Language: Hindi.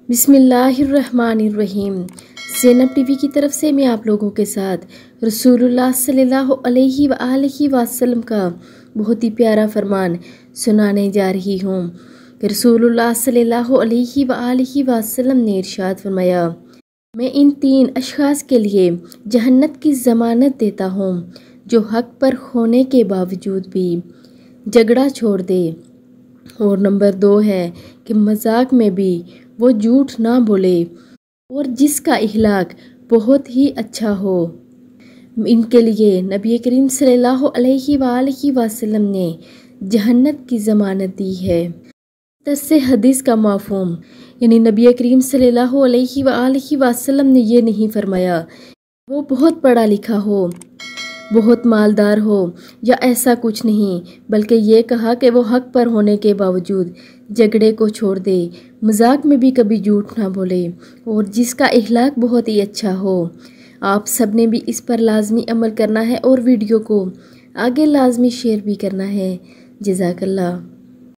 बिस्मिल्लाहिर्रहमानिर्रहीम। ज़ैनब टीवी की तरफ से मैं आप लोगों के साथ रसूलुल्लाह सल्लल्लाहु अलैहि वसल्लम का बहुत ही प्यारा फरमान सुनाने जा रही हूँ। रसूलुल्लाह सल्लल्लाहु अलैहि वसल्लम ने इरशाद फरमाया, मैं इन 3 अशख़ास के लिए जहन्नत की ज़मानत देता हूँ जो हक़ पर होने के बावजूद भी झगड़ा छोड़ दे। और नंबर 2 है कि मजाक में भी वो झूठ ना बोले और जिसका इखलाक बहुत ही अच्छा हो। इनके लिए नबी करीम सल्लल्लाहु अलैहि वसल्लम ने जहन्नत की ज़मानत दी है। तस्से हदीस का मफ़हूम यानी नबी करीम सल्लल्लाहु अलैहि वसल्लम ने ये नहीं फरमाया वो बहुत पढ़ा लिखा हो, बहुत मालदार हो या ऐसा कुछ नहीं, बल्कि ये कहा कि वो हक़ पर होने के बावजूद झगड़े को छोड़ दे, मजाक में भी कभी झूठ ना बोले और जिसका इखलाक बहुत ही अच्छा हो। आप सब ने भी इस पर लाजमी अमल करना है और वीडियो को आगे लाजमी शेयर भी करना है। जज़ाकल्लाह।